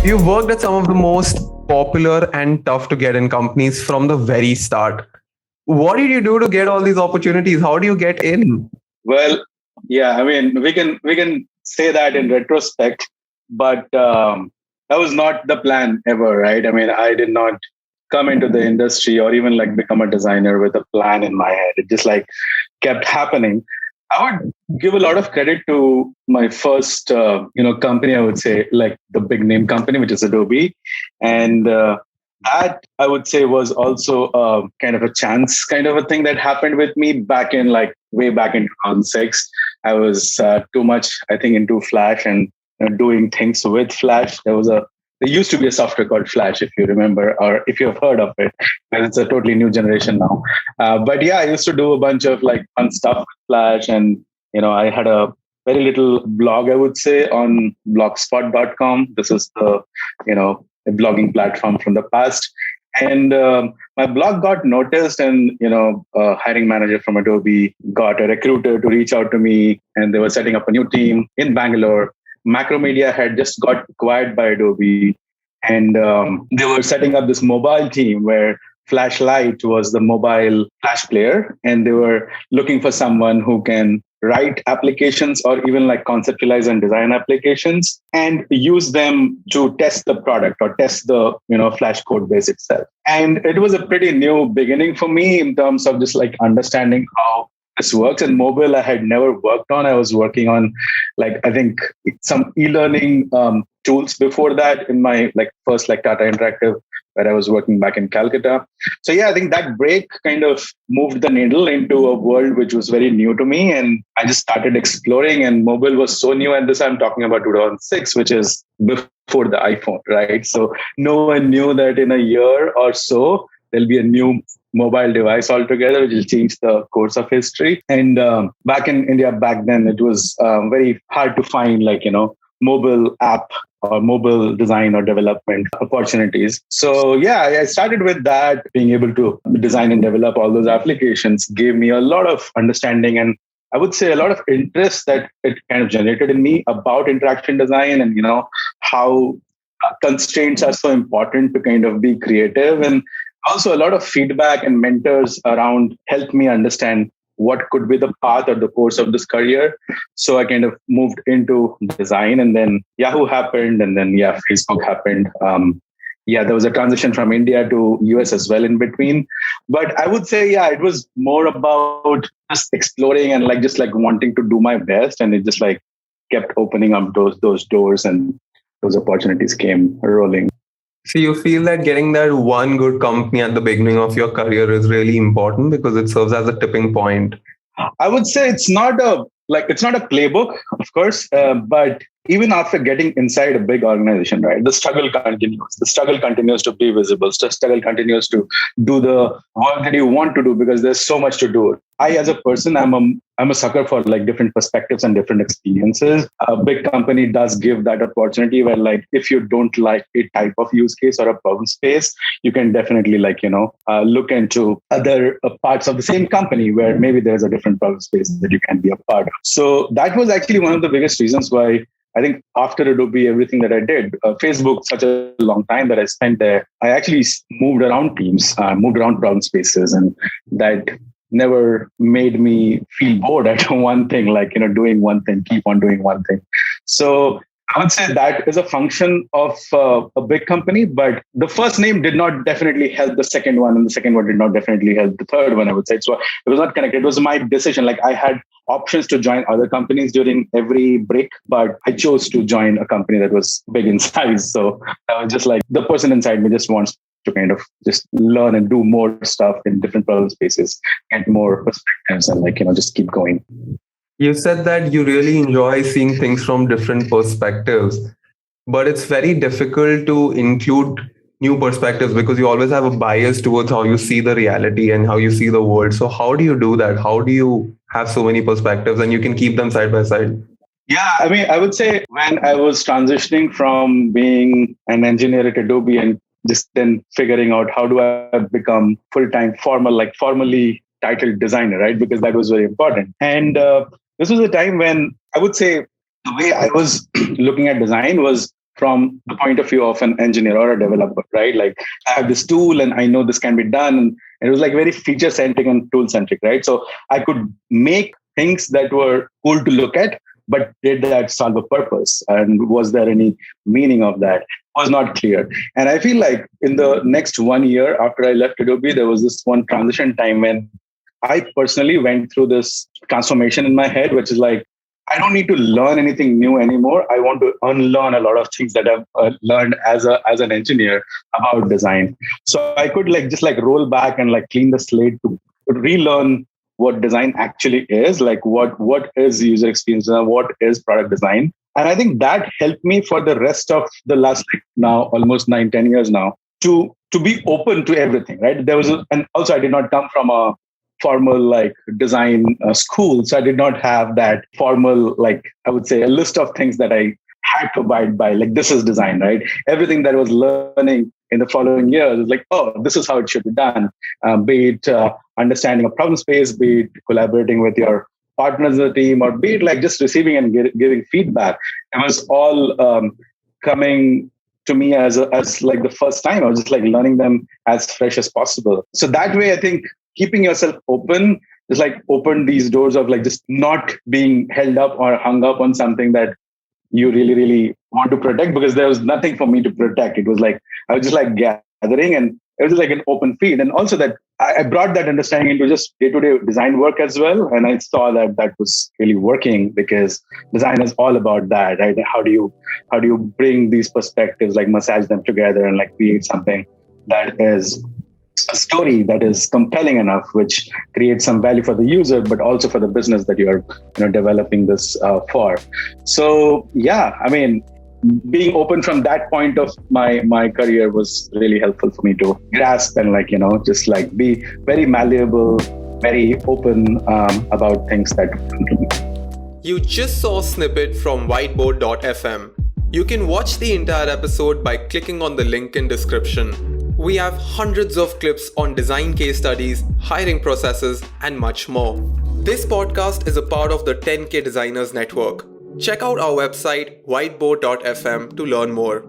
You've worked at some of the most popular and tough to get in companies from the very start. What did you do to get all these opportunities? How do you get in? Well, yeah, I mean, we can say that in retrospect, but that was not the plan ever, right? I mean, I did not come into the industry or even like become a designer with a plan in my head. It just like kept happening. I would give a lot of credit to my first, company. I would say like the big name company, which is Adobe, and that I would say was also kind of a chance kind of a thing that happened with me back in like way back in 2006. I was too much, I think, into Flash and doing things with Flash. There used to be a software called Flash, if you remember, or if you have heard of it, and it's a totally new generation now. But yeah, I used to do a bunch of like fun stuff with Flash, and I had a very little blog, I would say, on blogspot.com. This is the a blogging platform from the past. And my blog got noticed, and a hiring manager from Adobe got a recruiter to reach out to me, and they were setting up a new team in Bangalore. Macromedia had just got acquired by Adobe, and they were setting up this mobile team where Flashlight was the mobile Flash player, and they were looking for someone who can write applications or even like conceptualize and design applications and use them to test the product or test the Flash code base itself. And it was a pretty new beginning for me in terms of just like understanding how this works. And mobile I had never worked on. I was working on like I think some e-learning tools before that in my like first like Tata Interactive, where I was working back in Calcutta. So yeah, I think that break kind of moved the needle into a world which was very new to me. And I just started exploring, and mobile was so new. And this I'm talking about 2006, which is before the iPhone, right? So no one knew that in a year or so, there'll be a new mobile device altogether, which will change the course of history. And back in India, back then, it was very hard to find like, mobile app or mobile design or development opportunities. So yeah, I started with that. Being able to design and develop all those applications gave me a lot of understanding, and I would say a lot of interest that it kind of generated in me about interaction design, and how constraints are so important to kind of be creative. And also a lot of feedback and mentors around helped me understand what could be the path or the course of this career. So I kind of moved into design, and then Yahoo happened, and then Facebook happened. There was a transition from India to US as well in between. But I would say, it was more about just exploring and like just like wanting to do my best, and it just like kept opening up those doors, and those opportunities came rolling. So you feel that getting that one good company at the beginning of your career is really important because it serves as a tipping point. I would say it's not a playbook, of course, but even after getting inside a big organization, right, the struggle continues. The struggle continues to be visible. The struggle continues to do the work that you want to do because there's so much to do. I, as a person, I'm a sucker for like different perspectives and different experiences. A big company does give that opportunity where like if you don't like a type of use case or a problem space, you can definitely like look into other parts of the same company where maybe there's a different problem space that you can be a part of. So that was actually one of the biggest reasons why I think after Adobe, everything that I did, Facebook, such a long time that I spent there, I actually moved around teams, moved around problem spaces, and that never made me feel bored at one thing, like, doing one thing, keep on doing one thing. So I would say that is a function of a big company, but the first name did not definitely help the second one, and the second one did not definitely help the third one, I would say. So it was not connected. It was my decision. Like I had options to join other companies during every break, but I chose to join a company that was big in size. So I was just like, the person inside me just wants to kind of just learn and do more stuff in different problem spaces, get more perspectives, and like, just keep going. You said that you really enjoy seeing things from different perspectives, but it's very difficult to include new perspectives because you always have a bias towards how you see the reality and how you see the world. So how do you do that? How do you have so many perspectives and you can keep them side by side? Yeah, I mean, I would say when I was transitioning from being an engineer at Adobe and just then figuring out how do I become full-time formally titled designer, right? Because that was very important. And this was a time when I would say the way I was looking at design was from the point of view of an engineer or a developer, right? Like I have this tool and I know this can be done. And it was like very feature centric and tool centric, right? So I could make things that were cool to look at, but did that solve a purpose? And was there any meaning of that? Was not clear. And I feel like in the next 1 year after I left Adobe, there was this one transition time when I personally went through this transformation in my head, which is like, I don't need to learn anything new anymore. I want to unlearn a lot of things that I've learned as an engineer about design. So I could like just like roll back and like clean the slate to relearn what design actually is, like what is user experience, what is product design. And I think that helped me for the rest of the last like now almost 9-10 years now to be open to everything, right? And also I did not come from a formal like design school. So I did not have that formal, like I would say a list of things that I had to abide by. Like this is design, right? Everything that I was learning in the following years is like, oh, this is how it should be done. Be it understanding a problem space, be it collaborating with your partners in the team, or be it like just receiving and giving feedback. It was all coming to me as like the first time. I was just like learning them as fresh as possible. So that way, I think keeping yourself open just like open these doors of like just not being held up or hung up on something that you really, really want to protect, because there was nothing for me to protect. It was like, I was just like gathering, and it was like an open field. And also that I brought that understanding into just day-to-day design work as well. And I saw that that was really working, because design is all about that, right? How do you bring these perspectives, like massage them together and like create something that is a story that is compelling enough, which creates some value for the user, but also for the business that you are developing this for. So yeah, I mean, being open from that point of my career was really helpful for me to grasp and like, just like be very malleable, very open about things that come to me. You just saw a snippet from whiteboard.fm. You can watch the entire episode by clicking on the link in description. We have hundreds of clips on design case studies, hiring processes, and much more. This podcast is a part of the 10K Designers Network. Check out our website whiteboard.fm to learn more.